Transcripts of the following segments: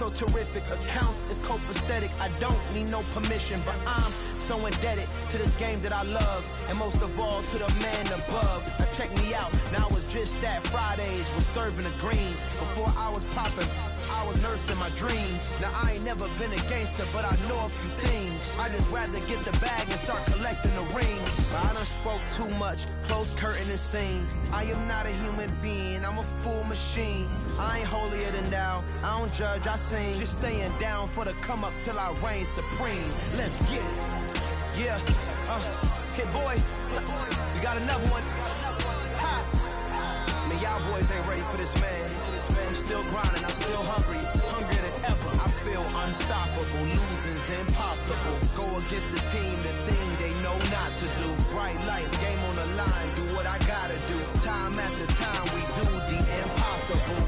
so terrific. Accounts is copacetic. I don't need no permission, but I'm so indebted to this game that I love, and most of all to the man above. Now check me out. Now it was just that Fridays was serving the green. Before I was popping, I was nursing my dreams. Now I ain't never been a gangster, but I know a few things. I just rather get the bag and start collecting the rings. But I done spoke too much. Close curtain and scene. I am not a human being. I'm a full machine. I ain't holier than thou. I don't judge, I sing. Just staying down for the come up till I reign supreme. Let's get it. Yeah. Hit boy. We got another one. Ha. Man, y'all boys ain't ready for this, man. I'm still grinding. I'm still hungry. Hungrier than ever. I feel unstoppable. Losing's impossible. Go against the team, the thing they know not to do. Bright lights, game on the line. Do what I gotta do. Time after time, we do the impossible.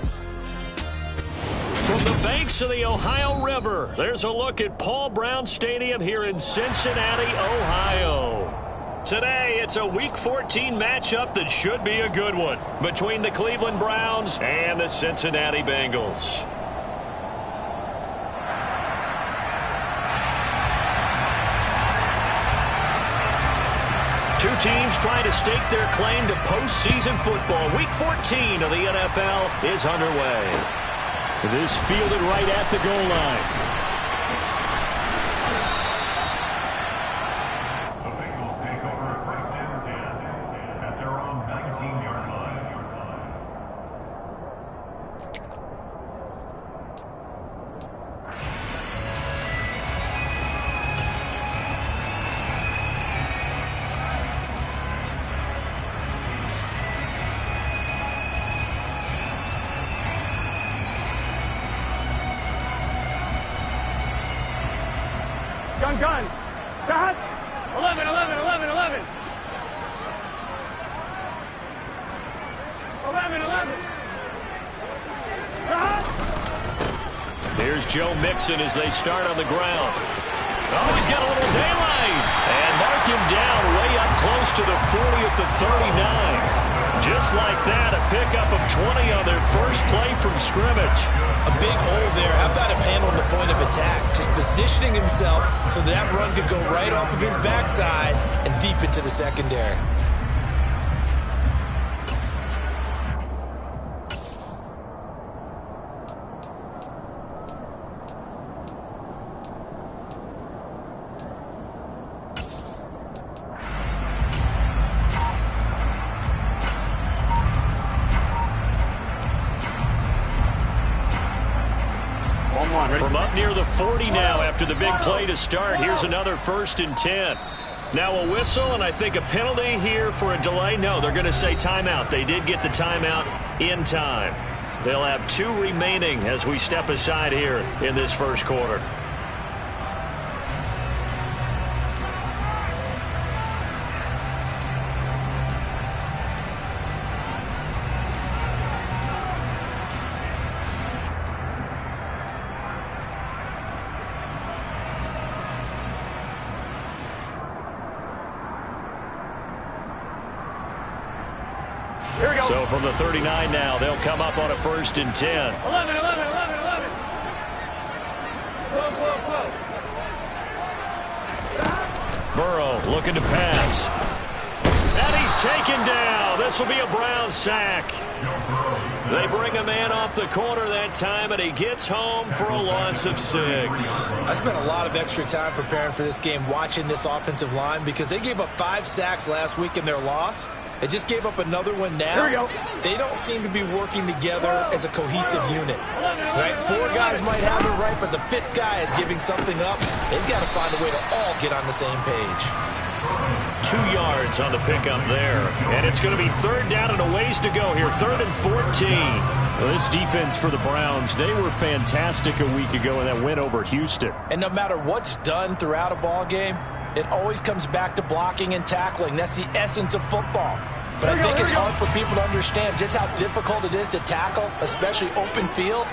From the banks of the Ohio River, there's a look at Paul Brown Stadium here in Cincinnati, Ohio. Today, it's a Week 14 matchup that should be a good one between the Cleveland Browns and the Cincinnati Bengals. Two teams trying to stake their claim to postseason football. Week 14 of the NFL is underway. This fielded right at the goal line. The Bengals take over first and 10 at their own 19-yard line. Gun. Stop. 11. 11. Stop. Here's Joe Mixon as they start on the ground. Oh, he's got a little daylight. And mark him down way up close to the 40 at the 39. Just like that, a pickup of 20 on their first play from scrimmage. A big hole there. How about him handling the point of attack? Just positioning himself so that run could go right off of his backside and deep into the secondary. From up near the 40 now after the big play to start. Here's another 1st and 10. Now a whistle and I think a penalty here for a delay. No, they're going to say timeout. They did get the timeout in time. They'll have 2 remaining as we step aside here in this first quarter. So from the 39 now, they'll come up on a 1st and 10. 11. Burrow looking to pass. And he's taken down. This will be a Brown sack. They bring a man off the corner that time, and he gets home for a loss of 6. I spent a lot of extra time preparing for this game watching this offensive line because they gave up 5 sacks last week in their loss. They just gave up another one now. Here we go. They don't seem to be working together as a cohesive unit. Right? 4 guys might have it right, but the 5th guy is giving something up. They've got to find a way to all get on the same page. 2 yards on the pickup there. And it's going to be 3rd down and a ways to go here. 3rd and 14. Well, this defense for the Browns, they were fantastic a week ago in that win over Houston. And no matter what's done throughout a ball game, it always comes back to blocking and tackling. That's the essence of football. But I think it's hard for people to understand just how difficult it is to tackle, especially open field.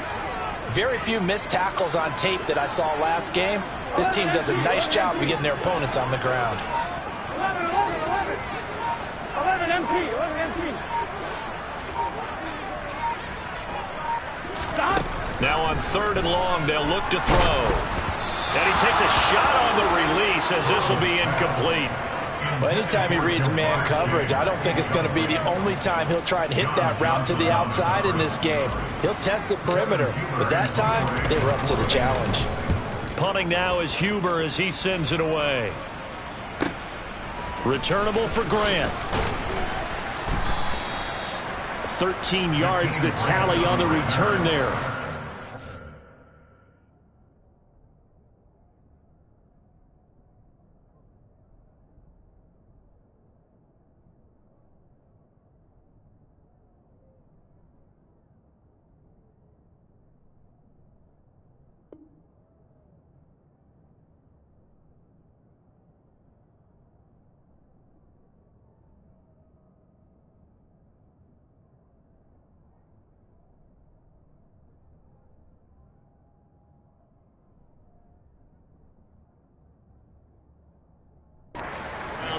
Very few missed tackles on tape that I saw last game. This team does a nice job of getting their opponents on the ground. 11 MT. Stop. Now on 3rd and long, they'll look to throw. And he takes a shot on the release as this will be incomplete. Well, anytime he reads man coverage, I don't think it's going to be the only time he'll try and hit that route to the outside in this game. He'll test the perimeter, but that time, they were up to the challenge. Punting now is Huber as he sends it away. Returnable for Grant. 13 yards the tally on the return there.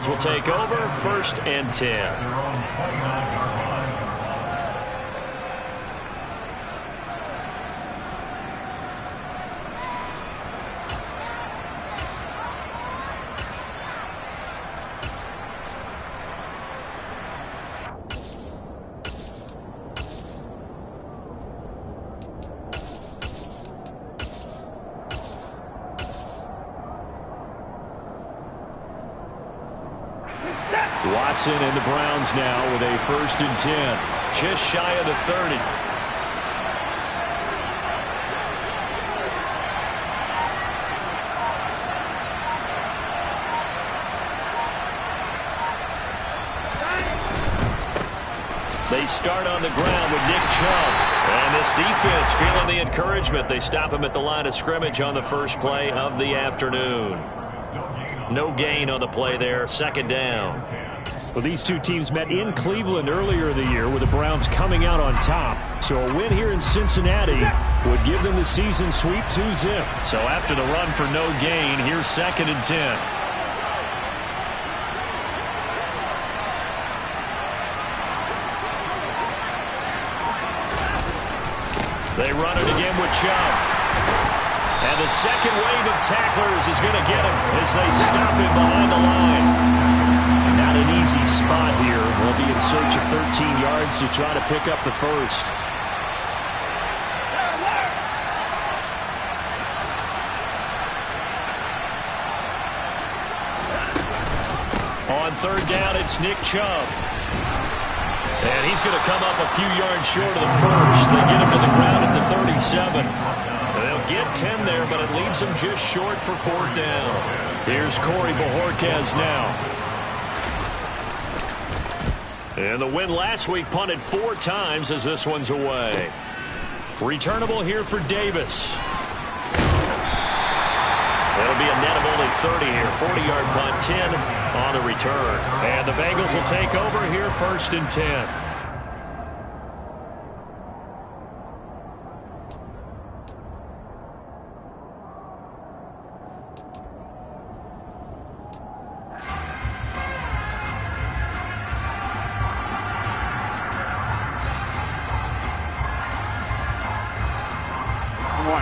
Will take over 1st and 10. Watson and the Browns now with a 1st and 10. Just shy of the 30. They start on the ground with Nick Chubb. And this defense feeling the encouragement. They stop him at the line of scrimmage on the first play of the afternoon. No gain on the play there. 2nd down. Well, these two teams met in Cleveland earlier in the year with the Browns coming out on top. So a win here in Cincinnati would give them the season sweep 2-zip. So after the run for no gain, here's 2nd and 10. They run it again with Chubb. And the second wave of tacklers is going to get him as they stop him behind the line. Not an easy spot here. They'll be in search of 13 yards to try to pick up the first. On 3rd down, it's Nick Chubb. And he's going to come up a few yards short of the first. They get him to the ground at the 37. They'll get 10 there, but it leaves them just short for 4th down. Here's Corey Bojorquez now. And the win last week punted 4 times as this one's away. Returnable here for Davis. It'll be a net of only 30 here. 40-yard punt, 10 on the return. And the Bengals will take over here 1st and 10.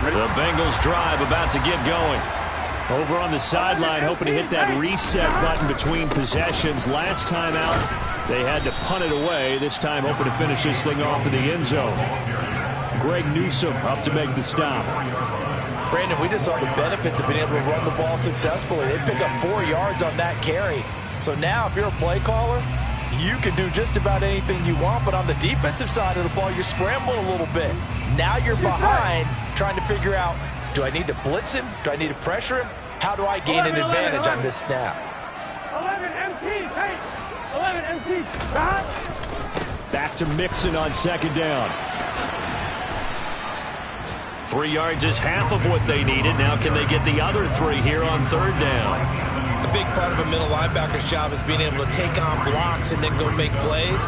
The Bengals drive about to get going. Over on the sideline, hoping to hit that reset button between possessions. Last time out, they had to punt it away. This time, hoping to finish this thing off in the end zone. Greg Newsome up to make the stop. Brandon, we just saw the benefits of being able to run the ball successfully. They pick up 4 yards on that carry. So now, if you're a play caller, you can do just about anything you want. But on the defensive side of the ball, you scramble a little bit. Now you're behind, trying to figure out, do I need to blitz him? Do I need to pressure him? How do I gain an advantage on this snap? 11 MT, take 11 MT. Back to Mixon on 2nd down. 3 yards is half of what they needed. Now can they get the other 3 here on 3rd down? A big part of a middle linebacker's job is being able to take on blocks and then go make plays.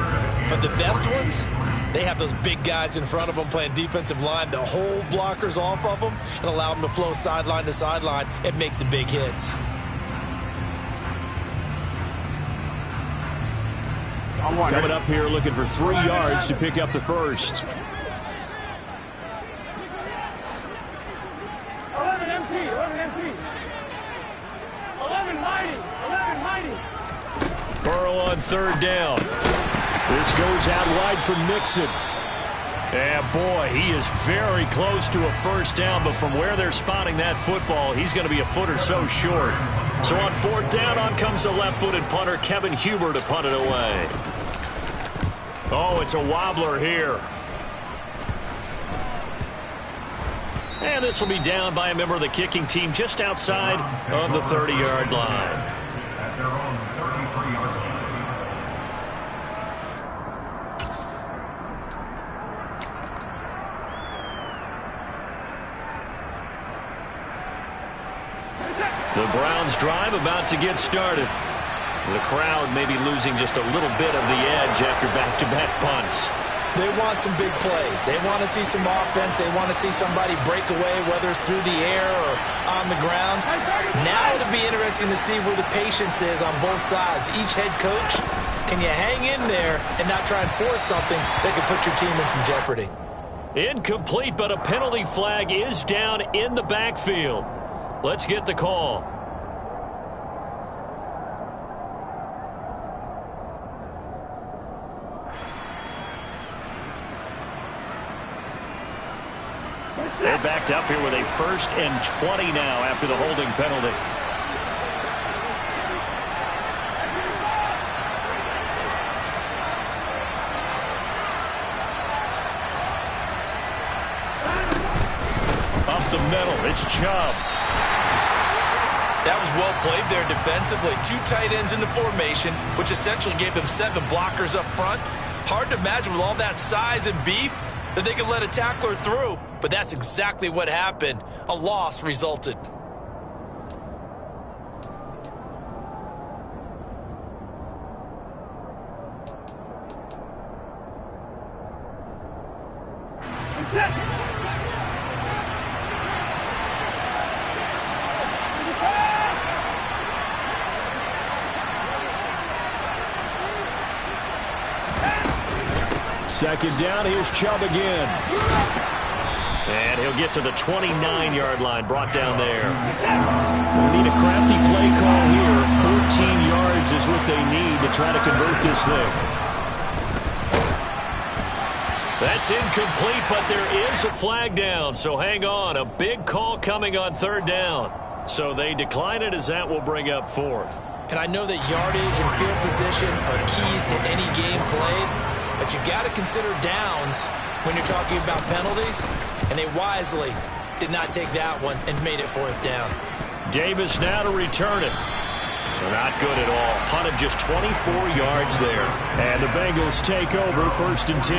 But the best ones, they have those big guys in front of them playing defensive line to hold blockers off of them and allow them to flow sideline to sideline and make the big hits. Coming up here looking for 3 yards to pick up the first. empty. 11 mighty. 11 mighty. Burrow on third down. This goes out wide from Mixon. Yeah, boy, he is very close to a first down, but from where they're spotting that football, he's going to be a foot or so short. So on fourth down, on comes the left-footed punter, Kevin Huber, to punt it away. Oh, it's a wobbler here. And this will be down by a member of the kicking team just outside of the 30-yard line. At their own 33-yard line. The Browns drive about to get started. The crowd may be losing just a little bit of the edge after back-to-back punts. They want some big plays. They want to see some offense. They want to see somebody break away, whether it's through the air or on the ground. Now it'll be interesting to see where the patience is on both sides. Each head coach, can you hang in there and not try and force something that could put your team in some jeopardy? Incomplete, but a penalty flag is down in the backfield. Let's get the call. They're backed up here with a 1st and 20 now after the holding penalty. Up the middle, it's Chubb. That was well played there defensively. 2 tight ends in the formation, which essentially gave them 7 blockers up front. Hard to imagine with all that size and beef that they could let a tackler through, but that's exactly what happened. A loss resulted. Second down, here's Chubb again. And he'll get to the 29-yard line, brought down there. We need a crafty play call here. 14 yards is what they need to try to convert this thing. That's incomplete, but there is a flag down, so hang on. A big call coming on third down. So they decline it, as that will bring up fourth. And I know that yardage and field position are keys to any game played, but you got to consider downs when you're talking about penalties, and they wisely did not take that one and made it fourth down. Davis now to return it. So not good at all. Punted just 24 yards there. And the Bengals take over 1st and 10.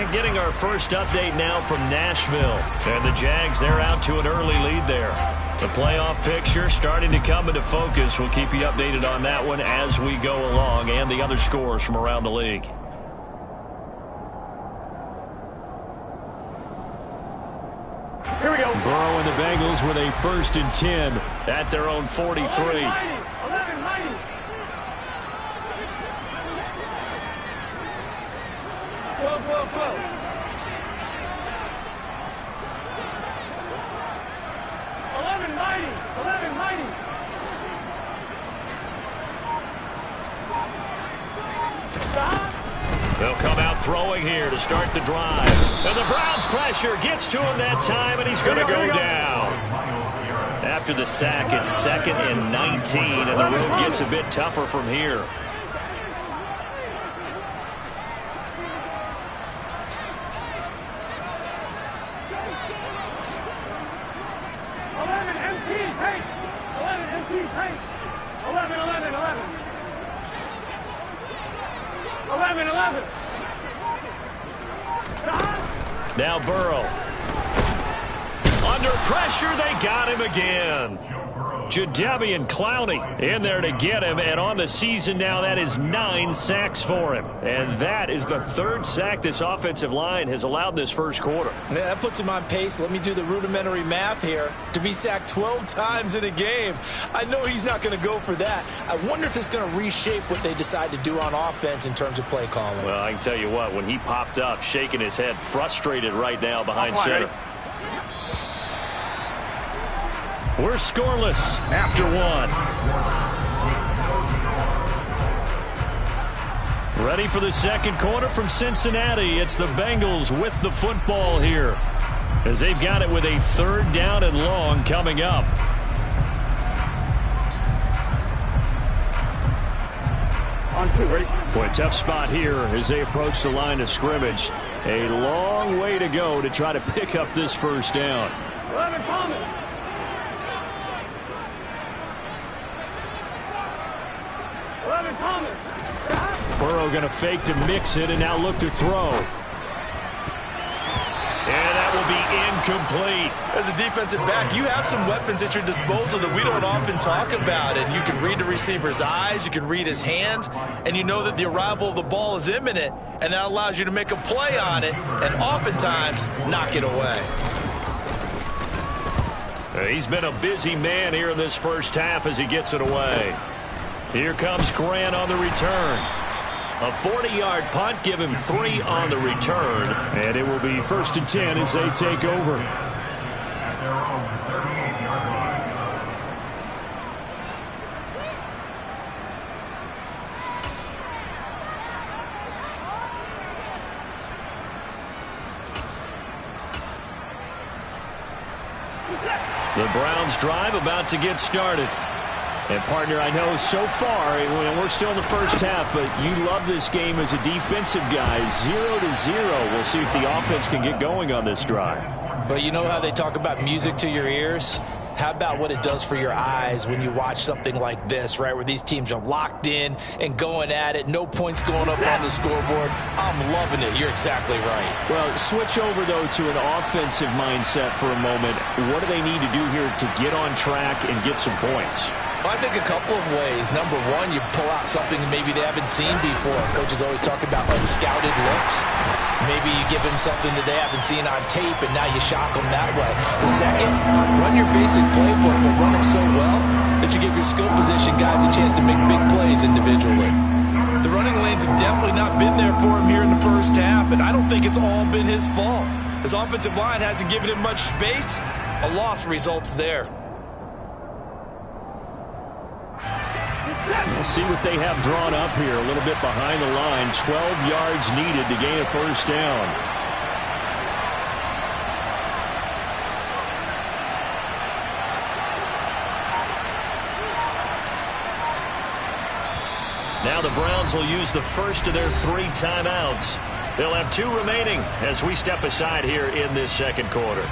And getting our first update now from Nashville. And the Jags, they're out to an early lead there. The playoff picture starting to come into focus. We'll keep you updated on that one as we go along, and the other scores from around the league. Here we go. Burrow and the Bengals with a 1st and 10 at their own 43. 11 mighty. 11 12. 11 mighty. 11 mighty. Stop. They'll come out throwing here to start the drive. And the Browns pressure gets to him that time, and he's going to go down. After the sack, it's 2nd and 19, and the road gets a bit tougher from here. Now Burrow. Under pressure, they got him again. Jadeveon Clowney in there to get him, and on the season now, that is 9 sacks for him. And that is the 3rd sack this offensive line has allowed this first quarter. Yeah, that puts him on pace. Let me do the rudimentary math here. To be sacked 12 times in a game, I know he's not going to go for that. I wonder if it's going to reshape what they decide to do on offense in terms of play calling. Well, I can tell you what, when he popped up, shaking his head, frustrated right now behind center. We're scoreless after one. Ready for the second quarter from Cincinnati. It's the Bengals with the football here, as they've got it with a 3rd down and long coming up. On 2, ready? Boy, tough spot here as they approach the line of scrimmage. A long way to go to try to pick up this first down. 11 Thomas. 11 Thomas. Burrow going to fake to mix it and now look to throw. And that will be incomplete. As a defensive back, you have some weapons at your disposal that we don't often talk about. And you can read the receiver's eyes, you can read his hands, and you know that the arrival of the ball is imminent, and that allows you to make a play on it and oftentimes knock it away. He's been a busy man here in this first half as he gets it away. Here comes Grant on the return. A 40-yard punt, give him 3 on the return. And it will be 1st and 10 as they take over. At their own 38-yard line. The Browns drive about to get started. And, partner, I know so far, we're still in the first half, but you love this game as a defensive guy. 0-0. We'll see if the offense can get going on this drive. But you know how they talk about music to your ears? How about what it does for your eyes when you watch something like this, right, where these teams are locked in and going at it, no points going up on the scoreboard? I'm loving it. You're exactly right. Well, switch over, though, to an offensive mindset for a moment. What do they need to do here to get on track and get some points? Well, I think a couple of ways. Number one, you pull out something that maybe they haven't seen before. Coaches always talk about unscouted looks. Maybe you give them something that they haven't seen on tape, and now you shock them that way. The second, run your basic playbook, but run it so well that you give your skill position guys a chance to make big plays individually. The running lanes have definitely not been there for him here in the first half, and I don't think it's all been his fault. His offensive line hasn't given him much space. A loss results there. We'll see what they have drawn up here. A little bit behind the line. 12 yards needed to gain a first down. Now the Browns will use the first of their 3 timeouts. They'll have 2 remaining as we step aside here in this second quarter.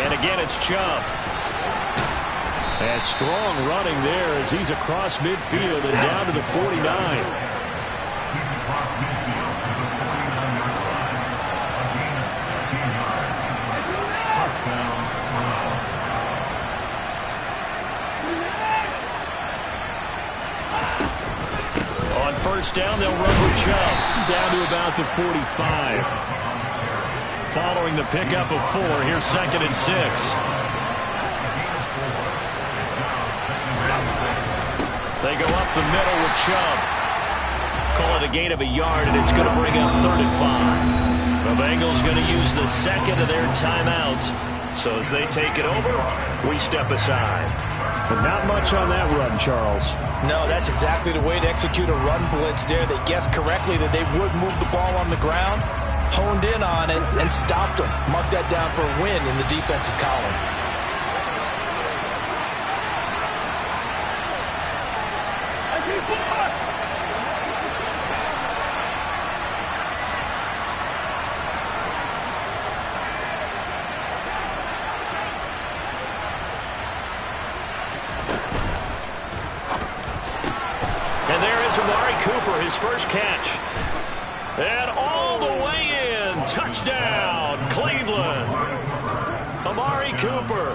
Again, it's Chubb. And strong running there as he's across midfield and down to the 49. On first down, they'll run with Chubb. Down to about the 45. Following the pickup of 4, here's 2nd and 6. They go up the middle with Chubb. Call it a gain of a yard, and it's going to bring up 3rd and 5. The Bengals going to use the second of their timeouts. So as they take it over, we step aside. But not much on that run, Charles. No, that's exactly the way to execute a run blitz there. They guessed correctly that they would move the ball on the ground, honed in on it, and stopped them. Mark that down for a win in the defense's column. And there is Amari Cooper, his first catch. And all the way in. Touchdown, Cleveland. Amari Cooper,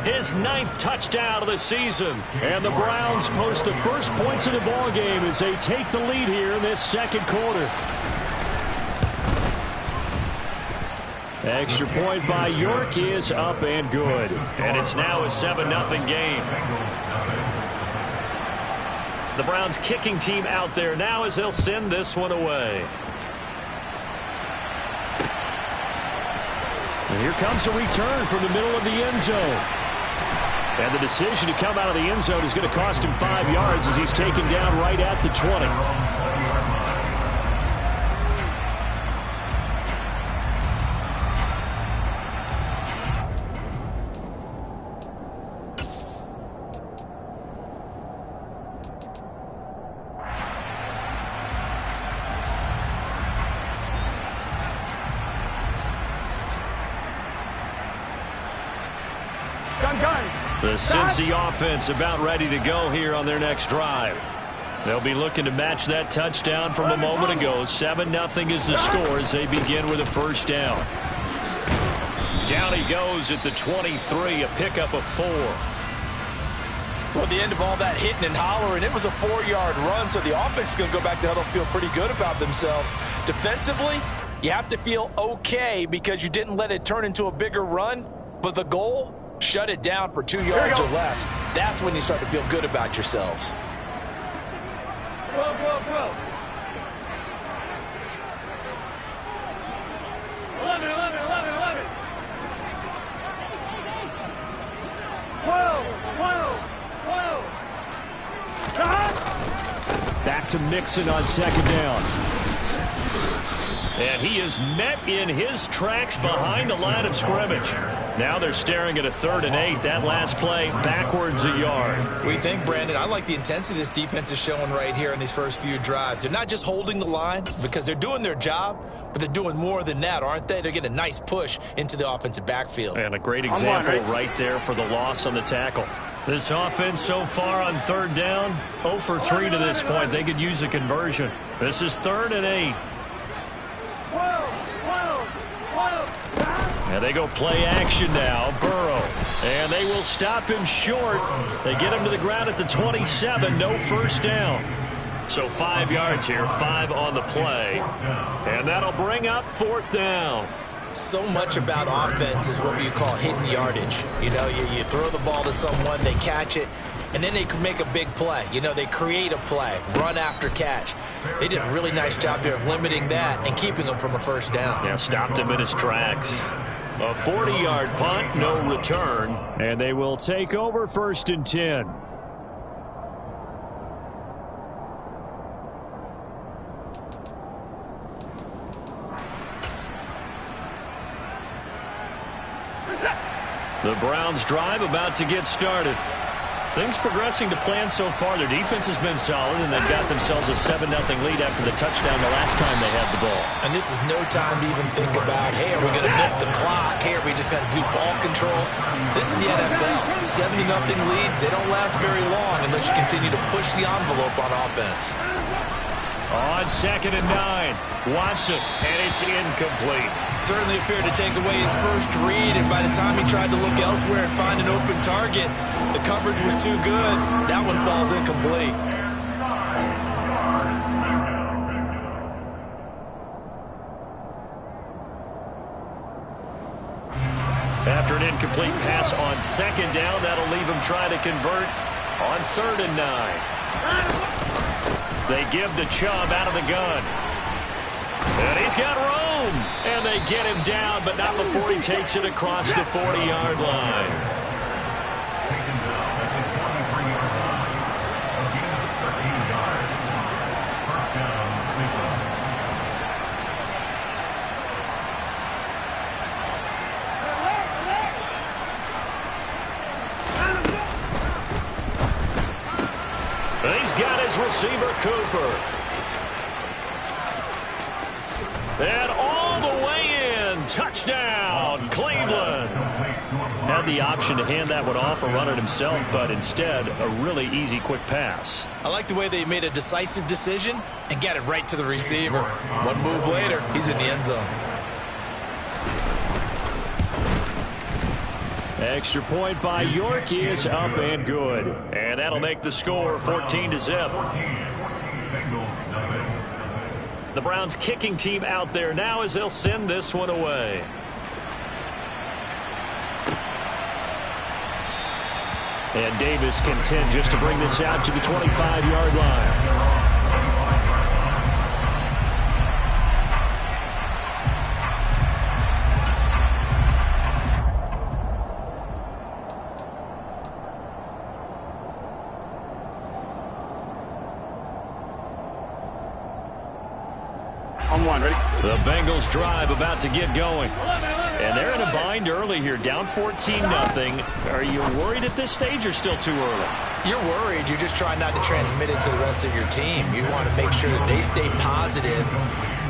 his 9th touchdown of the season. And the Browns post the first points of the ball game as they take the lead here in this second quarter. Extra point by York is up and good. And it's now a 7-0 game. The Browns kicking team out there now as they'll send this one away. And here comes a return from the middle of the end zone. And the decision to come out of the end zone is going to cost him 5 yards as he's taken down right at the 20. The Cincy offense about ready to go here on their next drive. They'll be looking to match that touchdown from a moment ago. 7-0 is the score as they begin with a first down. Down he goes at the 23, a pickup of 4. Well, at the end of all that hitting and hollering, it was a 4-yard run, so the offense is going to go back to huddle, feel pretty good about themselves. Defensively, you have to feel okay because you didn't let it turn into a bigger run, but the goal, shut it down for 2 yards or less. That's when you start to feel good about yourselves. 12. 11. 12. Back to Mixon on second down. And he is met in his tracks behind the line of scrimmage. Now they're staring at a 3rd and 8. That last play backwards a yard. What do you think, Brandon? I like the intensity this defense is showing right here in these first few drives. They're not just holding the line because they're doing their job, but they're doing more than that, aren't they? They're getting a nice push into the offensive backfield. And a great example right there for the loss on the tackle. This offense so far on 3rd down, 0 for 3 to this point. They could use a conversion. This is 3rd and 8. And they go play action now. Burrow. And they will stop him short. They get him to the ground at the 27. No first down. So 5 yards here. 5 on the play. And that'll bring up 4th down. So much about offense is what you call hidden yardage. You know, you throw the ball to someone, they catch it, and then they can make a big play. You know, they create a play, run after catch. They did a really nice job there of limiting that and keeping him from a first down. Yeah, stopped him in his tracks. A 40-yard punt, no return, and they will take over 1st and 10. The Browns drive about to get started. Things progressing to plan so far. Their defense has been solid, and they've got themselves a 7-0 lead after the touchdown the last time they had the ball. And this is no time to even think about, hey, are we going to milk the clock? Hey, are we just going to do ball control? This is the NFL. 70-0 leads. They don't last very long unless you continue to push the envelope on offense. On 2nd and 9, Watson, and it's incomplete. Certainly appeared to take away his first read, and by the time he tried to look elsewhere and find an open target, the coverage was too good. That one falls incomplete. After an incomplete pass on 2nd down, that'll leave him trying to convert on 3rd and 9. They give the Chubb out of the gun. And he's got room. And they get him down, but not before he takes it across the 40-yard line. Taken down at the 43-yard line. A gain of 13 yards. First down, Cleveland. He's got his receiver, Cooper. And all the way in. Touchdown, Cleveland. Had the option to hand that one off or run it himself, but instead, a really easy, quick pass. I like the way they made a decisive decision and got it right to the receiver. One move later, he's in the end zone. Extra point by York is up and good. And that'll make the score 14-0. The Browns kicking team out there now as they'll send this one away. And Davis content just to bring this out to the 25-yard line. The Bengals drive about to get going. And they're in a bind early here, down 14-0. Are you worried at this stage or still too early? You're worried. You're just trying not to transmit it to the rest of your team. You want to make sure that they stay positive.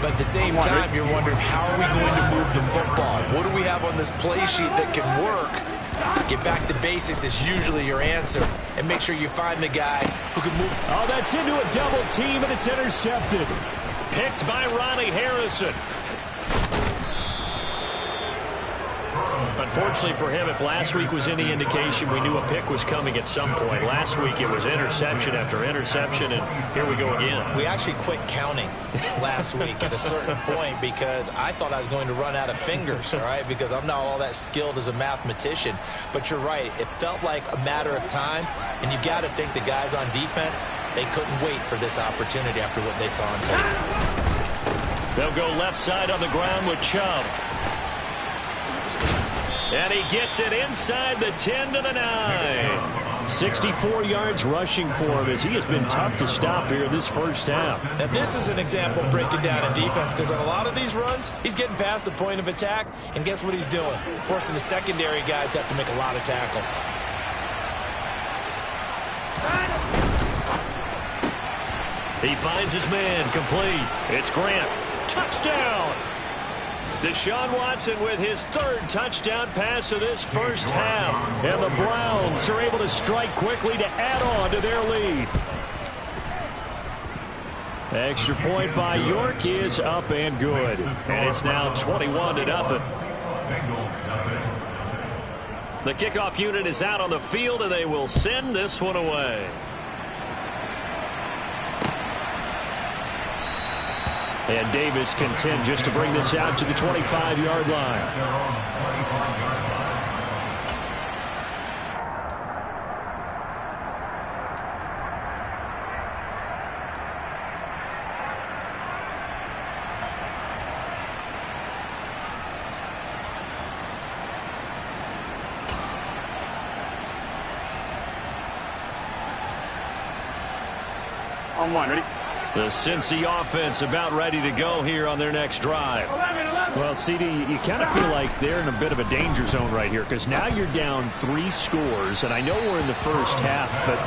But at the same time, you're wondering, how are we going to move the football? What do we have on this play sheet that can work? Get back to basics is usually your answer. And make sure you find the guy who can move. Oh, that's into a double team, and it's intercepted. Picked by Ronnie Harrison. Unfortunately for him, if last week was any indication, we knew a pick was coming at some point. Last week it was interception after interception, and here we go again. We actually quit counting last week at a certain point because I thought I was going to run out of fingers, all right, because I'm not all that skilled as a mathematician. But you're right. It felt like a matter of time, and you got to think the guys on defense, they couldn't wait for this opportunity after what they saw on tape. They'll go left side on the ground with Chubb. And he gets it inside the 10 to the 9. 64 yards rushing for him as he has been tough to stop here this first half. Now, this is an example of breaking down in defense because on a lot of these runs, he's getting past the point of attack, and guess what he's doing? Forcing the secondary guys to have to make a lot of tackles. He finds his man complete. It's Grant. Touchdown! Deshaun Watson with his third touchdown pass of this first half. And the Browns are able to strike quickly to add on to their lead. Extra point by York is up and good. And it's now 21-0. The kickoff unit is out on the field, and they will send this one away. And Davis content just to bring this out to the 25-yard line. On one, ready? The Cincy offense about ready to go here on their next drive. 11. Well, CD, you kind of feel like they're in a bit of a danger zone right here because now you're down 3 scores, and I know we're in the first half, but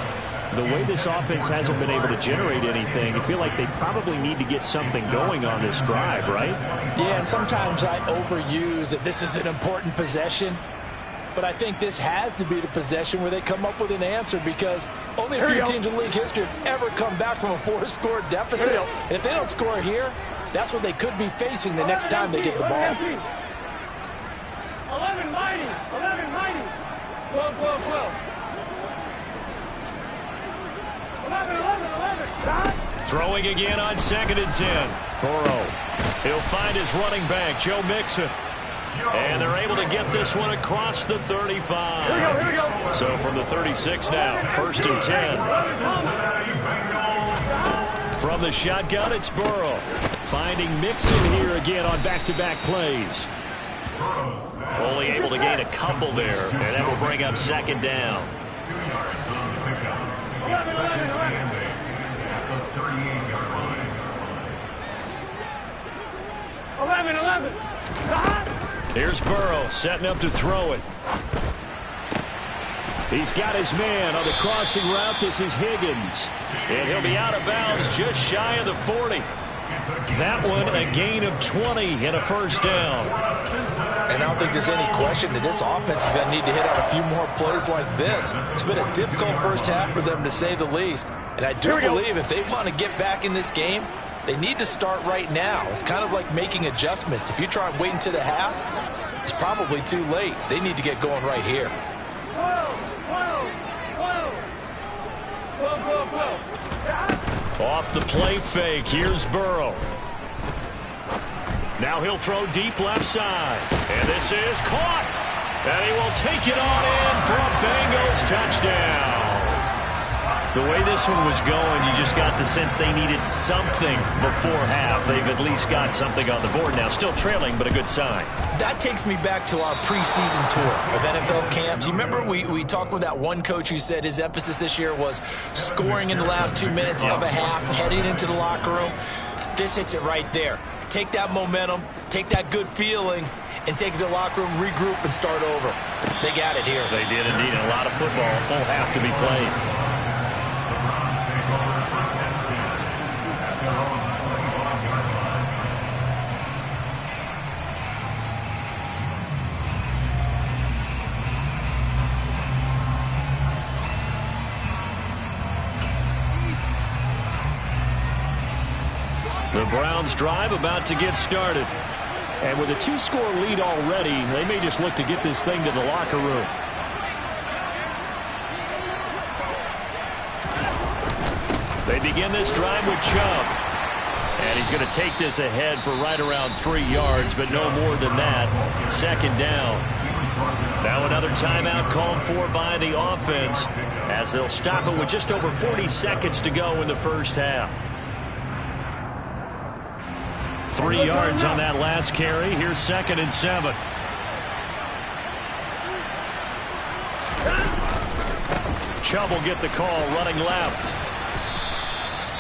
the way this offense hasn't been able to generate anything, you feel like they probably need to get something going on this drive, right? Yeah, and sometimes I overuse that this is an important possession. But I think this has to be the possession where they come up with an answer because only a few teams in league history have ever come back from a 4-score deficit. And if they don't score here, that's what they could be facing the next time they get the ball. 11 mighty. 12. 11. Throwing again on 2nd and 10. Burrow. He'll find his running back, Joe Mixon. And they're able to get this one across the 35. Here we go. So from the 36 now, 1st and 10. From the shotgun, it's Burrow. Finding Mixon here again on back-to-back plays. Only able to gain a couple there, and that will bring up 2nd down. 11. Here's Burrow setting up to throw it. He's got his man on the crossing route. This is Higgins. And he'll be out of bounds just shy of the 40. That one a gain of 20 and a first down. And I don't think there's any question that this offense is going to need to hit on a few more plays like this. It's been a difficult first half for them, to say the least. And I do believe if they want to get back in this game, they need to start right now. It's kind of like making adjustments. If you try and wait until the half, It's probably too late. They need to get going right here. Off the play fake, here's Burrow. Now he'll throw deep left side. And this is caught. And he will take it on in for a Bengals touchdown. The way this one was going, you just got the sense they needed something before half. They've at least got something on the board now. Still trailing, but a good sign. That takes me back to our preseason tour of NFL camps. You remember we talked with that one coach who said his emphasis this year was scoring in the last 2 minutes of a half, heading into the locker room. This hits it right there. Take that momentum, take that good feeling, and take it to the locker room, regroup, and start over. They got it here. They did indeed. A lot of football, a full half to be played. The Browns drive about to get started. And with a 2-score lead already, they may just look to get this thing to the locker room. They begin this drive with Chubb. And he's going to take this ahead for right around 3 yards, but no more than that. Second down. Now another timeout called for by the offense as they'll stop it with just over 40 seconds to go in the first half. 3 yards on that last carry. Here's 2nd and 7. Chubb will get the call running left.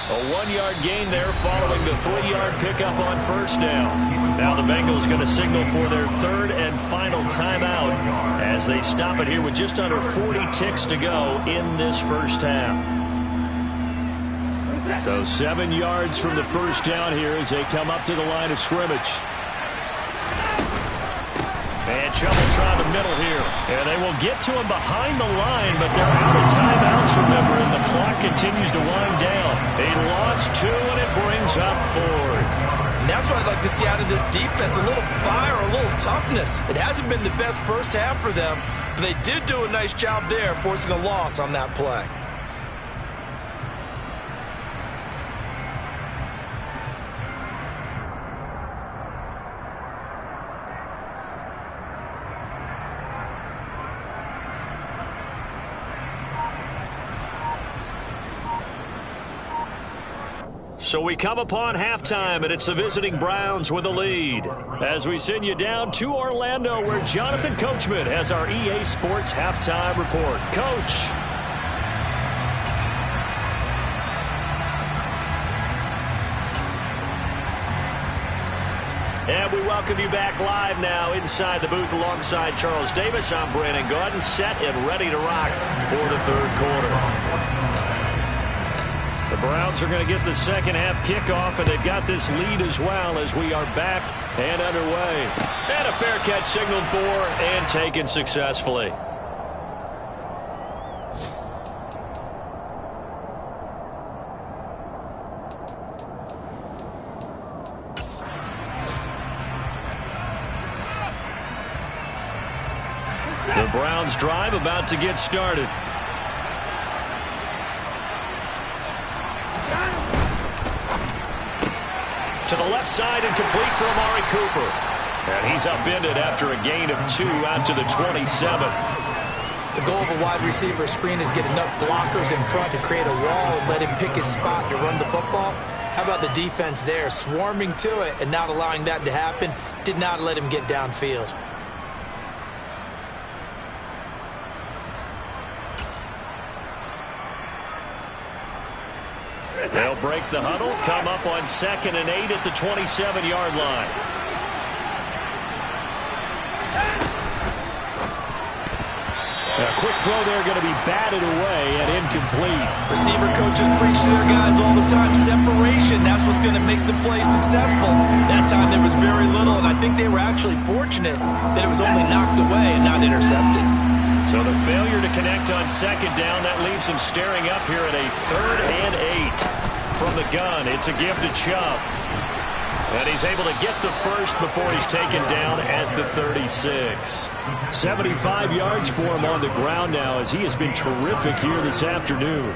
A 1-yard gain there following the 3-yard pickup on first down. Now the Bengals going to signal for their 3rd and final timeout as they stop it here with just under 40 ticks to go in this first half. So 7 yards from the first down here as they come up to the line of scrimmage. And Chubb will try the middle here. And they will get to him behind the line, but they're out of timeouts, remember, and the clock continues to wind down. A loss 2, and it brings up 4th. And that's what I'd like to see out of this defense, a little fire, a little toughness. It hasn't been the best first half for them, but they did do a nice job there forcing a loss on that play. So we come upon halftime, and it's the visiting Browns with a lead. As we send you down to Orlando, where Jonathan Coachman has our EA Sports halftime report. Coach. And we welcome you back live now inside the booth alongside Charles Davis. I'm Brandon Gaudin, set and ready to rock for the 3rd quarter. The Browns are going to get the second half kickoff, and they've got this lead as well as we are back and underway. And a fair catch signaled for and taken successfully. The Browns drive about to get started. To the left side and complete for Amari Cooper. And he's upended after a gain of 2 out to the 27. The goal of a wide receiver screen is get enough blockers in front to create a wall and let him pick his spot to run the football. How about the defense there, swarming to it and not allowing that to happen? Did not let him get downfield. They'll break the huddle, come up on 2nd and 8 at the 27-yard line. A quick throw there going to be batted away and incomplete. Receiver coaches preach to their guys all the time. Separation, that's what's going to make the play successful. That time there was very little, and I think they were actually fortunate that it was only knocked away and not intercepted. So the failure to connect on 2nd down, that leaves them staring up here at a 3rd and 8. From the gun, it's a give to Chubb. And he's able to get the first before he's taken down at the 36. 75 yards for him on the ground now as he has been terrific here this afternoon.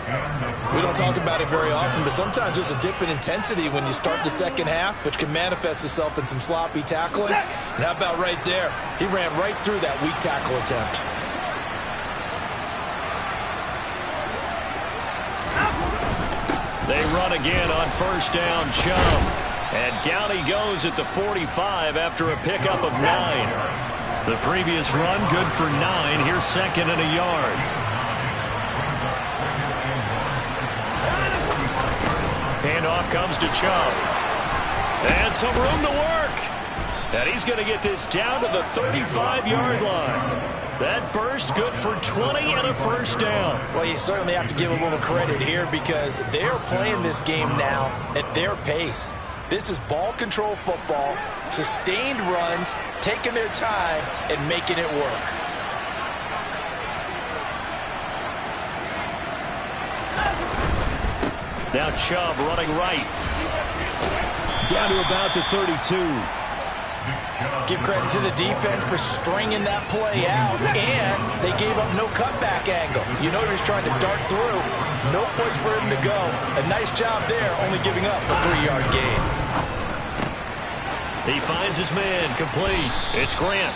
We don't talk about it very often, but sometimes there's a dip in intensity when you start the second half, which can manifest itself in some sloppy tackling. And how about right there? He ran right through that weak tackle attempt. They run again on first down. Chubb. And down he goes at the 45 after a pickup of 9. The previous run good for 9. Here's second and a yard. Handoff comes to Chubb. And some room to work. And he's going to get this down to the 35-yard line. That burst good for 20 and a first down. Well, you certainly have to give a little credit here because they're playing this game now at their pace. This is ball control football, sustained runs, taking their time and making it work. Now Chubb running right. Down to about the 32. Give credit to the defense for stringing that play out, and they gave up no cutback angle. You know he's trying to dart through. No place for him to go. A nice job there, only giving up a 3-yard gain. He finds his man, complete. It's Grant.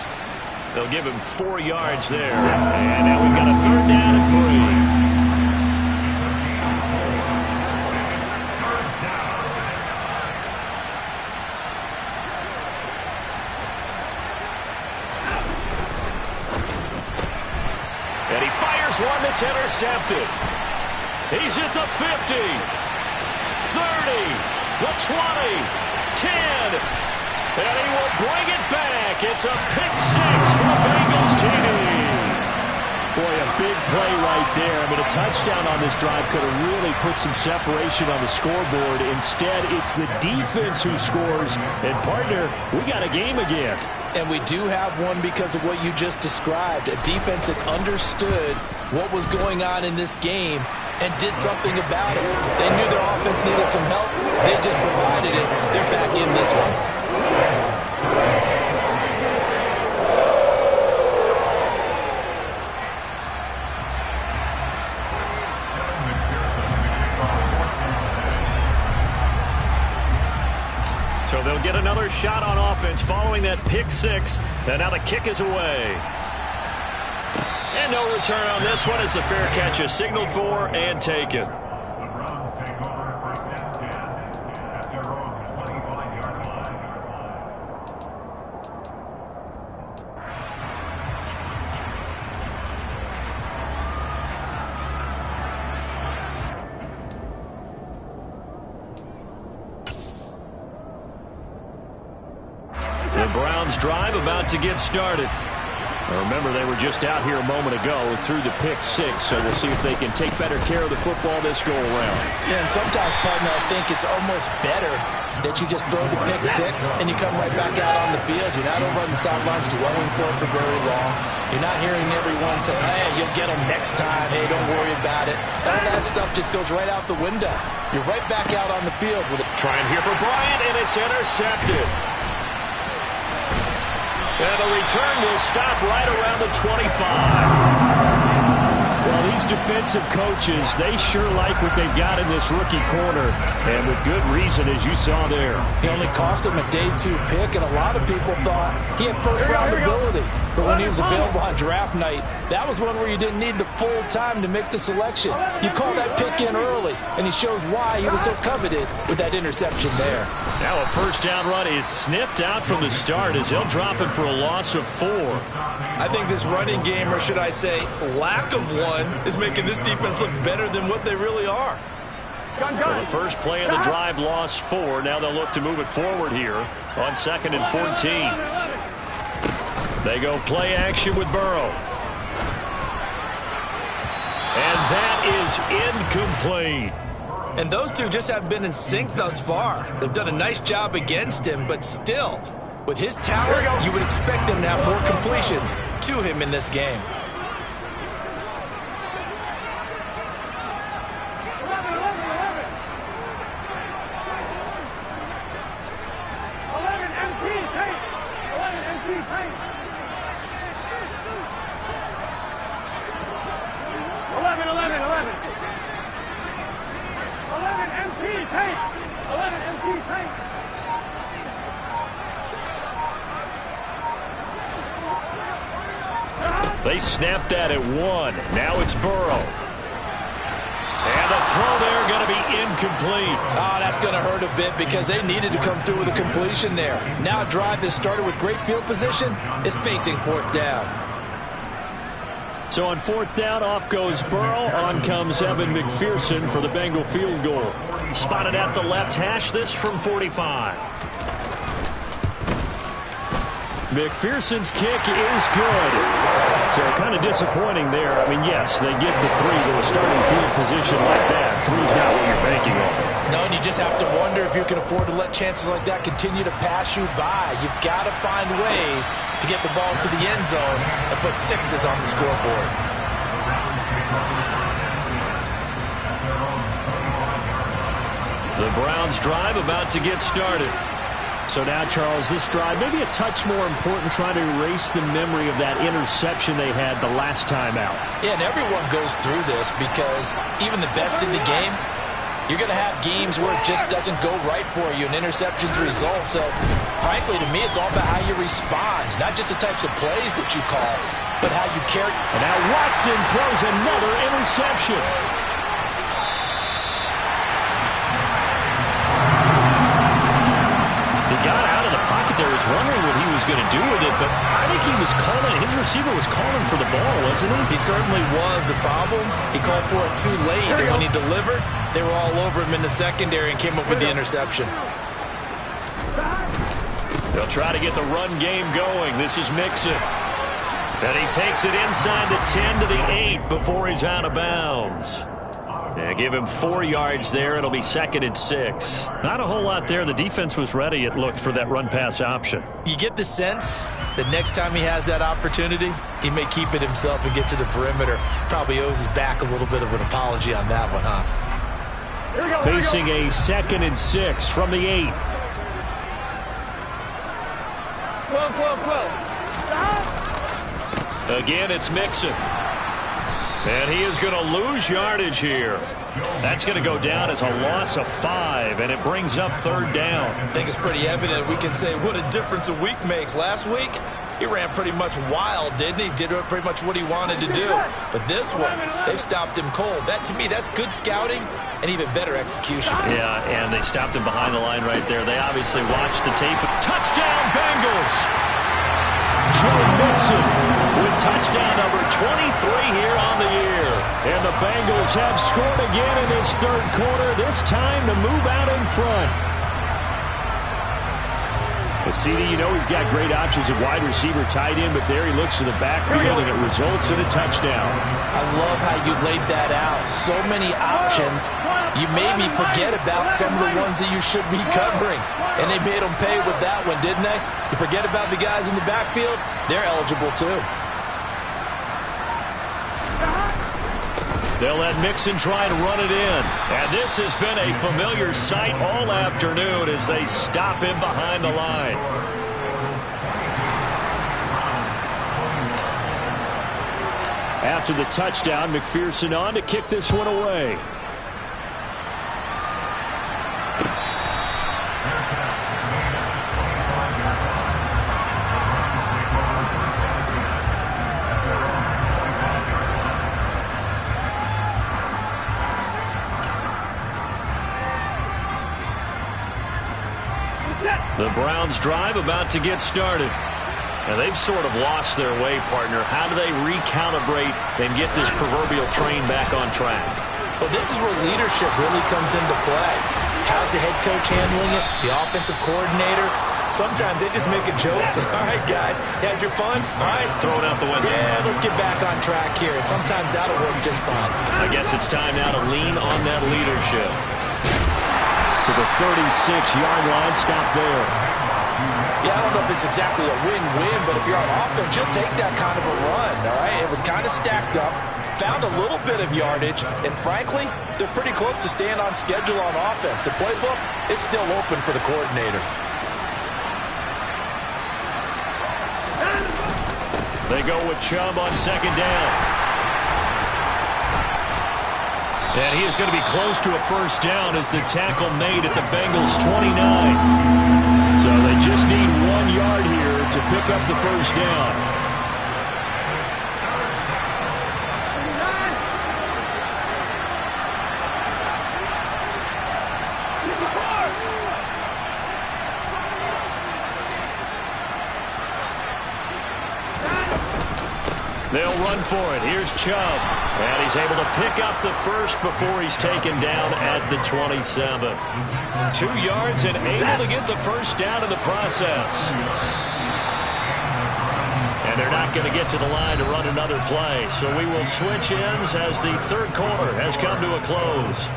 They'll give him 4 yards there. And now we've got a third down and 3. And he fires one that's intercepted. He's at the 50, 30, the 20, 10, and he will bring it back. It's a pick 6 for the Bengals TD. Boy, a big play right there. I mean, a touchdown on this drive could have really put some separation on the scoreboard. Instead, it's the defense who scores. And, partner, we got a game again. And we do have one because of what you just described. A defense that understood what was going on in this game and did something about it. They knew their offense needed some help. They just provided it. They're back in this one. So they'll get another shot on offense following that pick 6. And now the kick is away. And no return on this one as the fair catch is signaled for and taken. The Browns take over first and 10 at their own 25-yard line. The Browns drive about to get started. Now remember, they were just out here a moment ago through the pick 6, so we'll see if they can take better care of the football this go around. Yeah, and sometimes, partner, I think it's almost better that you just throw the pick 6 and you come right back out on the field. You're not over on the sidelines dwelling for very long. You're not hearing everyone say, hey, you'll get them next time. Hey, don't worry about it. All that stuff just goes right out the window. You're right back out on the field with it. Trying here for Bryant, and it's intercepted. And the return will stop right around the 25. Well, these defensive coaches, they sure like what they've got in this rookie corner. And with good reason, as you saw there. He only cost him a day 2 pick, and a lot of people thought he had first-round ability. But when he was available on draft night, that was one where you didn't need the full time to make the selection. You call that pick in early, and he shows why he was so coveted with that interception there. Now a first down run is sniffed out from the start as he'll drop it for a loss of 4. I think this running game, or should I say lack of one, is making this defense look better than what they really are. Well, the first play of the drive lost 4. Now they'll look to move it forward here on 2nd and 14. They go play action with Burrow. And that is incomplete. And those two just haven't been in sync thus far. They've done a nice job against him, but still, with his talent, you would expect him to have more completions to him in this game. They snapped that at 1. Now it's Burrow. And the throw there going to be incomplete. Oh, that's going to hurt a bit because they needed to come through with a completion there. Now a drive that started with great field position is facing 4th down. So on 4th down, off goes Burrow. On comes Evan McPherson for the Bengal field goal. Spotted at the left hash, this from 45. McPherson's kick is good. So kind of disappointing there. I mean, yes, they get the 3 to a starting field position like that. 3's not what you're banking on. No, and you just have to wonder if you can afford to let chances like that continue to pass you by. You've got to find ways to get the ball to the end zone and put 6s on the scoreboard. The Browns drive about to get started. So now, Charles, this drive maybe a touch more important, trying to erase the memory of that interception they had the last time out. Yeah, and everyone goes through this because even the best in the game, you're going to have games where it just doesn't go right for you, and interceptions result. So, frankly, to me, it's all about how you respond, not just the types of plays that you call, but how you carry. And now Watson throws another interception. Got out of the pocket there. Was wondering what he was going to do with it, but I think he was calling. His receiver was calling for the ball, wasn't he? He certainly was. The problem, he called for it too late, and when he delivered, they were all over him in the secondary and came up with the interception. They'll try to get the run game going. This is Mixon. And he takes it inside the 10 to the 8 before he's out of bounds. Yeah, give him 4 yards there. It'll be 2nd and 6. Not a whole lot there. The defense was ready, it looked, for that run-pass option. You get the sense that next time he has that opportunity, he may keep it himself and get to the perimeter. Probably owes his back a little bit of an apology on that one, huh? Facing a 2nd and 6 from the 8. 12. Again, it's Mixon. And he is going to lose yardage here. That's going to go down as a loss of 5, and it brings up 3rd down. I think it's pretty evident. We can say what a difference a week makes. Last week, he ran pretty much wild, didn't he? Did pretty much what he wanted to do. But this one, they stopped him cold. That, to me, that's good scouting and even better execution. Yeah, and they stopped him behind the line right there. They obviously watched the tape. Touchdown, Bengals! Joe Mixon with touchdown number 23 here on the year. And the Bengals have scored again in this 3rd quarter, this time to move out in front. CD, you know he's got great options at wide receiver, tight end, but there he looks to the backfield, and it results in a touchdown. I love how you laid that out. So many options. You made me forget about some of the ones that you should be covering. And they made them pay with that one, didn't they? You forget about the guys in the backfield, they're eligible too. They'll let Mixon try to run it in. And this has been a familiar sight all afternoon as they stop him behind the line. After the touchdown, McPherson on to kick this one away. The Browns drive about to get started. And they've sort of lost their way, partner. How do they recalibrate and get this proverbial train back on track? Well, this is where leadership really comes into play. How's the head coach handling it? The offensive coordinator? Sometimes they just make a joke. All right, guys, had your fun? All right. Throw it out the window. Yeah, let's get back on track here. And sometimes that'll work just fine. I guess it's time now to lean on that leadership. To the 36-yard line, stop there. Yeah, I don't know if it's exactly a win-win, but if you're on offense, you'll take that kind of a run, all right? It was kind of stacked up, found a little bit of yardage, and frankly, they're pretty close to staying on schedule on offense. The playbook is still open for the coordinator. They go with Chubb on 2nd down. And he is going to be close to a 1st down as the tackle made at the Bengals' 29. So they just need 1 yard here to pick up the 1st down. run for it. Here's Chubb. And he's able to pick up the first before he's taken down at the 27. 2 yards and able to get the first down in the process. And they're not going to get to the line to run another play. So we will switch ends as the third quarter has come to a close.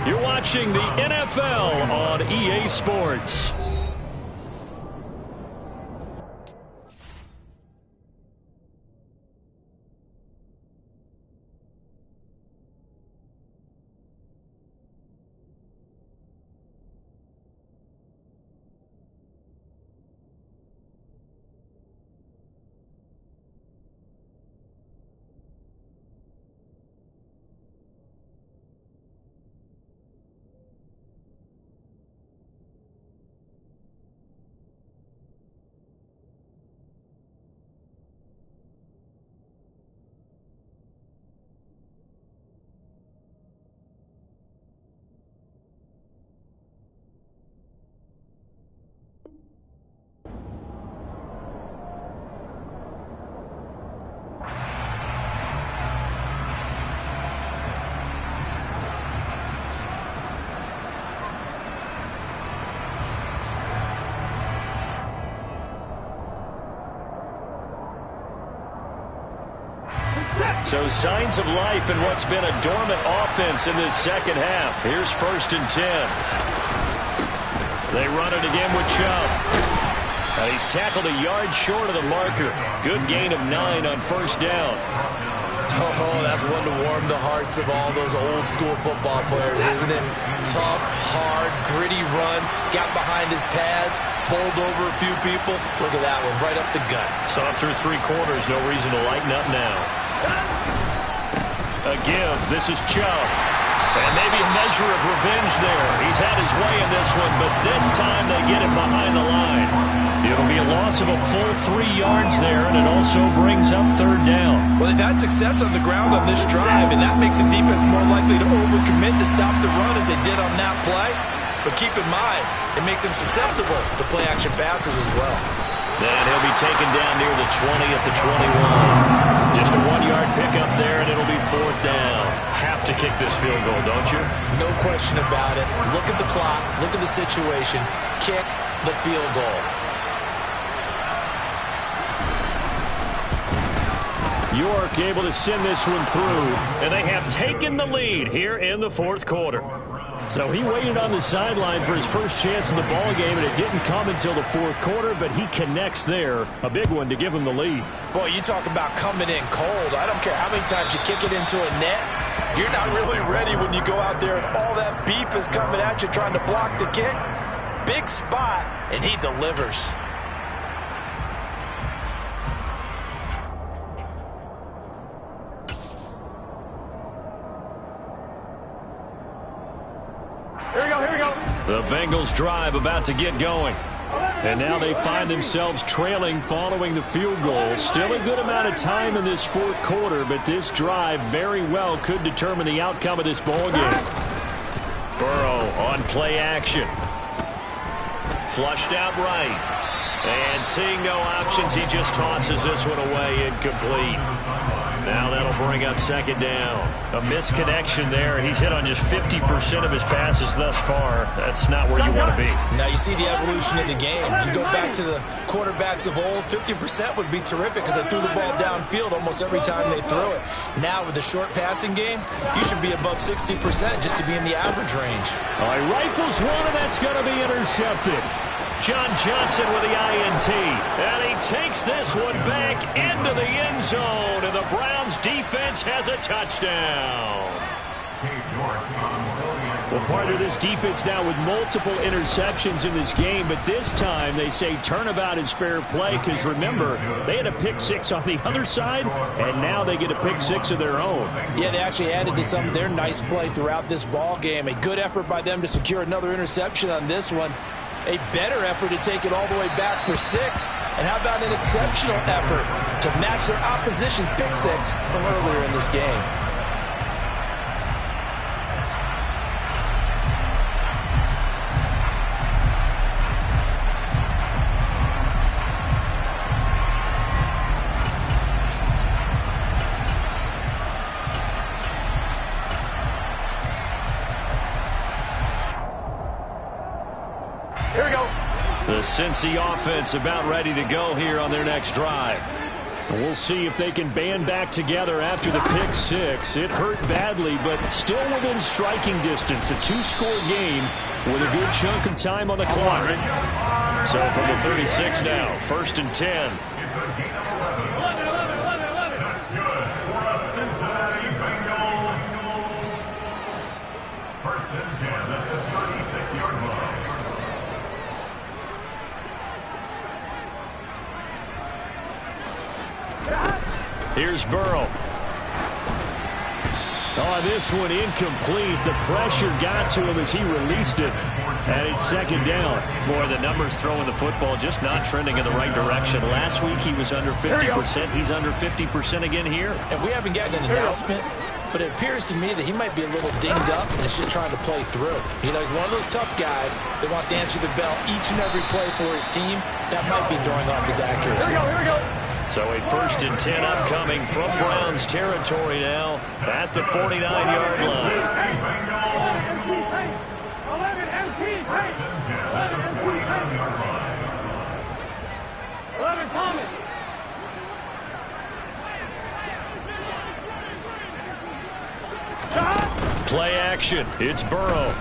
You're watching the NFL on EA Sports. So signs of life in what's been a dormant offense in this second half. Here's 1st and 10. They run it again with Chubb. And he's tackled a yard short of the marker. Good gain of 9 on 1st down. Oh, that's one to warm the hearts of all those old school football players, isn't it? Tough, hard, gritty run. Got behind his pads, bowled over a few people. Look at that one, right up the gut. Saw it through 3 quarters. No reason to lighten up now. A give. This is Chubb. And maybe a measure of revenge there. He's had his way in this one, but this time they get it behind the line. It'll be a loss of a full 3 yards there, and it also brings up 3rd down. Well, they've had success on the ground on this drive, and that makes the defense more likely to overcommit to stop the run as they did on that play. But keep in mind, it makes them susceptible to play-action passes as well. And he'll be taken down near the 20 at the 21. Just a 1-yard pickup there, and it'll be 4th down. Have to kick this field goal, don't you? No question about it. Look at the clock. Look at the situation. Kick the field goal. York able to send this one through. And they have taken the lead here in the 4th quarter. So he waited on the sideline for his first chance in the ball game, and it didn't come until the 4th quarter, but he connects there. A big one to give him the lead. Boy, you talk about coming in cold. I don't care how many times you kick it into a net. You're not really ready when you go out there and all that beef is coming at you trying to block the kick. Big spot, and he delivers. The Bengals drive about to get going. And now they find themselves trailing following the field goal. Still a good amount of time in this 4th quarter, but this drive very well could determine the outcome of this ball game. Burrow on play action. Flushed out right. And seeing no options, he just tosses this one away incomplete. Now that'll bring up 2nd down. A misconnection there. He's hit on just 50% of his passes thus far. That's not where you want to be. Now you see the evolution of the game. You go back to the quarterbacks of old, 50% would be terrific because they threw the ball downfield almost every time they threw it. Now with the short passing game, you should be above 60% just to be in the average range. All right, rifles one, and that's going to be intercepted. John Johnson with the INT. And he takes this one back into the end zone. And the Browns defense has a touchdown. Well, part of this defense now with multiple interceptions in this game, but this time they say turnabout is fair play because, remember, they had a pick 6 on the other side, and now they get a pick 6 of their own. Yeah, they actually added to some of their nice play throughout this ball game. A good effort by them to secure another interception on this one. A better effort to take it all the way back for 6. And how about an exceptional effort to match their opposition's pick 6 from earlier in this game? The Cincy offense about ready to go here on their next drive. We'll see if they can band back together after the pick six. It hurt badly, but still within striking distance. A two-score game with a good chunk of time on the clock. So from the 36 now, 1st and 10. It's a gain of 11. 11. That's good for the Cincinnati Bengals. 1st and 10 at the 36-yard line. Here's Burrow. Oh, this one incomplete. The pressure got to him as he released it. And it's 2nd down. Boy, the numbers throwing the football just not trending in the right direction. Last week he was under 50%. He's under 50% again here. And we haven't gotten an announcement, but it appears to me that he might be a little dinged up and is just trying to play through. You know, he's one of those tough guys that wants to answer the bell each and every play for his team. That might be throwing off his accuracy. Here we go. So a 1st and 10 upcoming from Browns territory now at the 49-yard line. 11 MT, 11 Thomas. Play action. It's Burrow.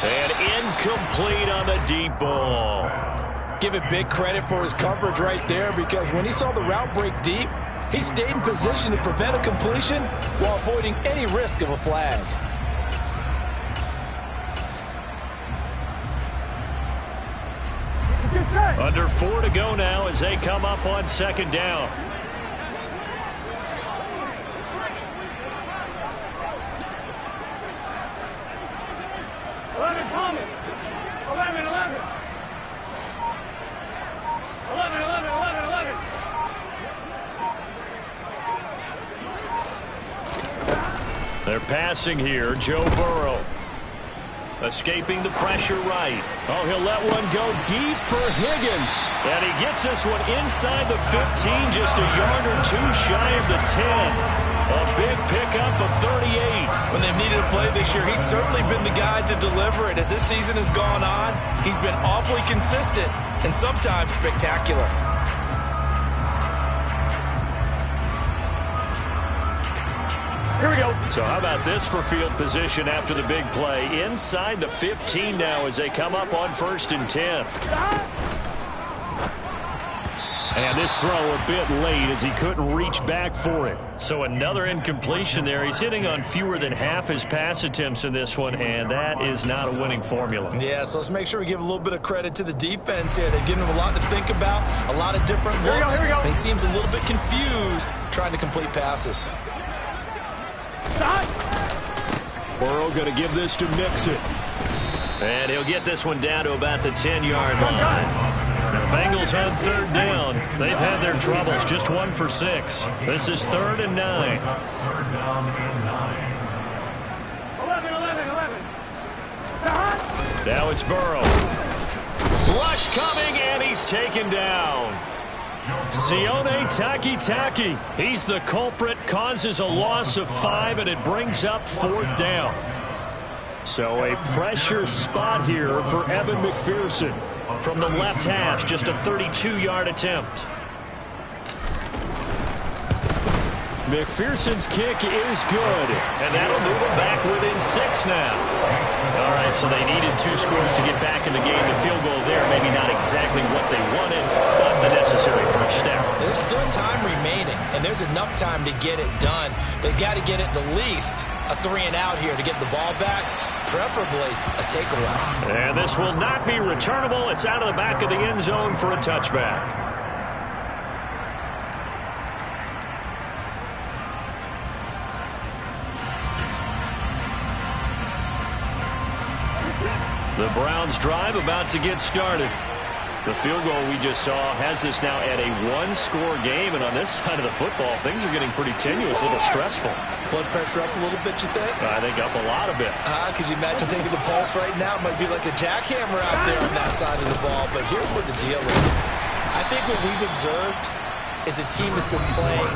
And incomplete on the deep ball. Give it big credit for his coverage right there, because when he saw the route break deep, he stayed in position to prevent a completion while avoiding any risk of a flag. Under 4 to go now as they come up on 2nd down. Thomas. 11. 11. They're passing here. Joe Burrow. Escaping the pressure right. Oh, he'll let one go deep for Higgins. And he gets this one inside the 15, just a yard or two shy of the 10. A big pickup of 38. When they've needed a play this year, he's certainly been the guy to deliver it. As this season has gone on, he's been awfully consistent and sometimes spectacular. Here we go. So how about this for field position after the big play? Inside the 15 now as they come up on 1st and 10. And this throw a bit late as he couldn't reach back for it. So another incompletion there. He's hitting on fewer than half his pass attempts in this one, and that is not a winning formula. Yeah, so let's make sure we give a little bit of credit to the defense here. They've given him a lot to think about, a lot of different looks. Here we go. And he seems a little bit confused trying to complete passes. Burrow going to give this to Mixon. And he'll get this one down to about the 10-yard line. Now, Bengals on 3rd down. They've had their troubles, just 1 for 6. This is 3rd and 9. 3rd down and 9. 11. Now it's Burrow. Rush coming, and he's taken down. Sione Takitaki. He's the culprit, causes a loss of 5, and it brings up 4th down. So a pressure spot here for Evan McPherson. From the left hash, just a 32-yard attempt. McPherson's kick is good. And that'll move them back within 6 now. All right, so they needed 2 scores to get back in the game. The field goal there, maybe not exactly what they wanted, but the necessary first step. There's still time remaining, and there's enough time to get it done. They've got to get at the least a 3-and-out here to get the ball back, preferably a takeaway. And this will not be returnable. It's out of the back of the end zone for a touchback. The Browns drive about to get started. The field goal we just saw has us now at a 1-score game, and on this side of the football, things are getting pretty tenuous, a little stressful. Blood pressure up a little bit, you think? I think up a lot of it. Could you imagine taking the pulse right now? It might be like a jackhammer out there on that side of the ball, but here's what the deal is. I think what we've observed is a team that's been playing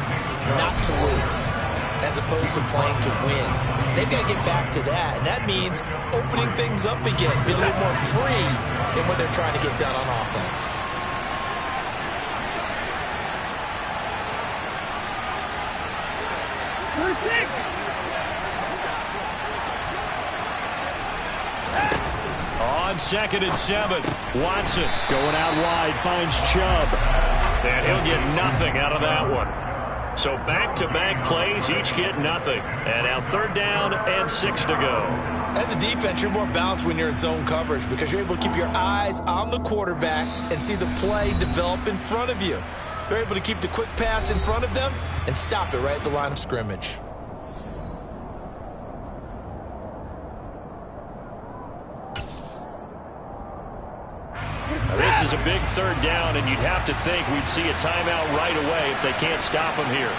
not to lose. as opposed to playing to win. They've got to get back to that, and that means opening things up again, being a little more free in what they're trying to get done on offense. On 2nd and 7, Watson going out wide, finds Chubb. And he'll get nothing out of that one. So back-to-back plays, each get nothing. And now 3rd down and 6 to go. As a defense, you're more balanced when you're in zone coverage because you're able to keep your eyes on the quarterback and see the play develop in front of you. They're able to keep the quick pass in front of them and stop it right at the line of scrimmage. Now this is a big 3rd down, and you'd have to think we'd see a timeout right away if they can't stop him here.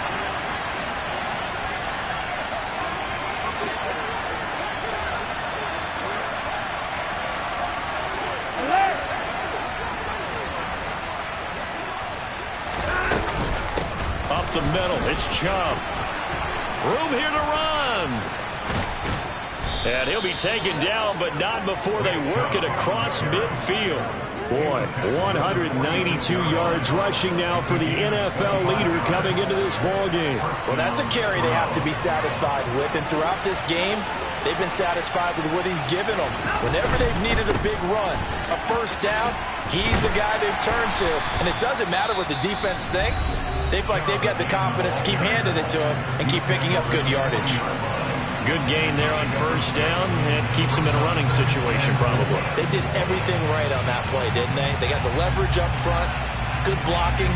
Up the middle, it's Chubb. Room here to run. And he'll be taken down, but not before they work it across midfield. Boy, 192 yards rushing now for the NFL leader coming into this ball game. Well, that's a carry they have to be satisfied with, and throughout this game, they've been satisfied with what he's given them. Whenever they've needed a big run, a 1st down, he's the guy they've turned to. And it doesn't matter what the defense thinks. They feel like they've got the confidence to keep handing it to him and keep picking up good yardage. Good gain there on 1st down, and keeps him in a running situation probably. They did everything right on that play, didn't they? They got the leverage up front, good blocking,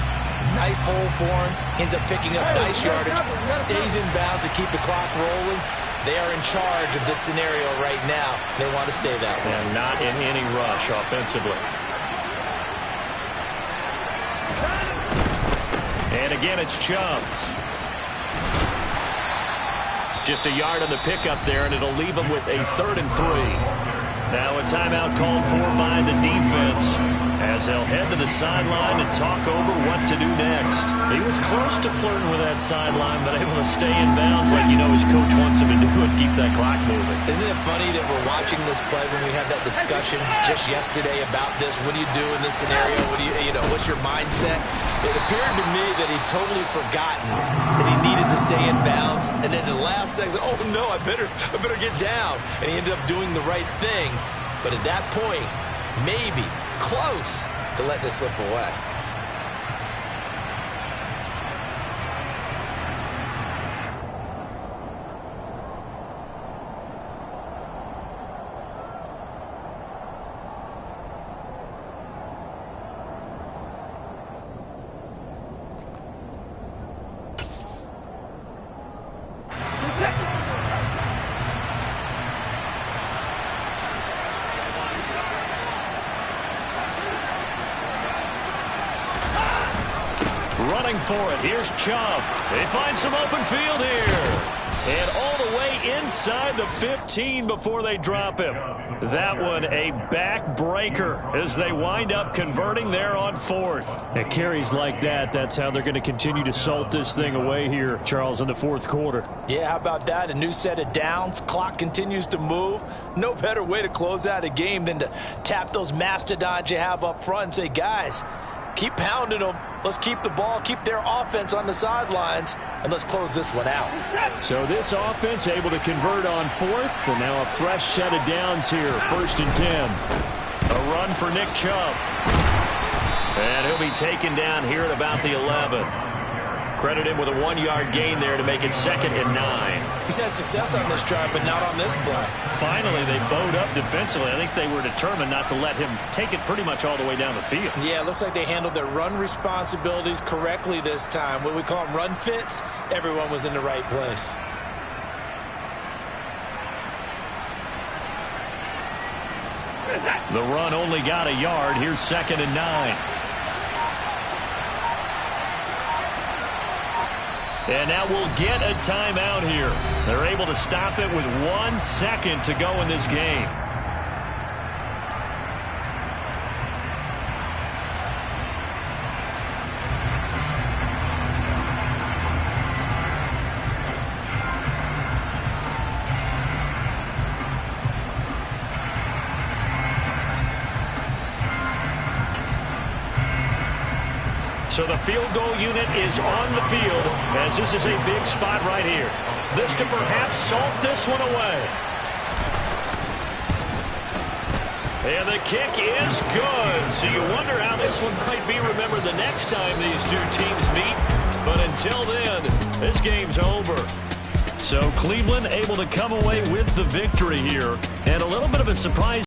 nice hole for him, ends up picking up nice yardage, stays in bounds to keep the clock rolling. They are in charge of this scenario right now. They want to stay that way. And not in any rush offensively. And again, it's Chubb. Just a yard on the pickup there, and it'll leave them with a 3rd and 3. Now a timeout called for by the defense as they'll head to the sideline and talk over what to do next. He was close to flirting with that sideline, but able to stay in bounds like you know his coach wants him to do and keep that clock moving. Isn't it funny that we're watching this play when we had that discussion just yesterday about this? What do you do in this scenario? What do you know, what's your mindset? It appeared to me that he'd totally forgotten that he needed to stay in bounds, and then the last second, oh no, I better get down. And he ended up doing the right thing. But at that point, maybe close to letting this slip away. Running for it. Here's Chubb. They find some open field here. And all the way inside the 15 before they drop him. That one a backbreaker as they wind up converting there on 4th. At carries like that, that's how they're going to continue to salt this thing away here, Charles, in the 4th quarter. Yeah, how about that? A new set of downs. Clock continues to move. No better way to close out a game than to tap those mastodons you have up front and say, guys, keep pounding them. Let's keep the ball, keep their offense on the sidelines, and let's close this one out. So this offense able to convert on 4th, and now a fresh set of downs here, 1st and 10. A run for Nick Chubb. And he'll be taken down here at about the 11. Credit him with a 1-yard gain there to make it 2nd and 9. He's had success on this drive, but not on this play. Finally, they bowed up defensively. I think they were determined not to let him take it pretty much all the way down the field. Yeah, it looks like they handled their run responsibilities correctly this time. What we call them run fits, everyone was in the right place. The run only got a yard. Here's 2nd and 9. And now we'll get a timeout here. They're able to stop it with 1 second to go in this game. So the field goal unit is on the field as this is a big spot right here. This to perhaps salt this one away. And the kick is good. So you wonder how this one might be remembered the next time these two teams meet. But until then, this game's over. So Cleveland able to come away with the victory here. And a little bit of a surprise.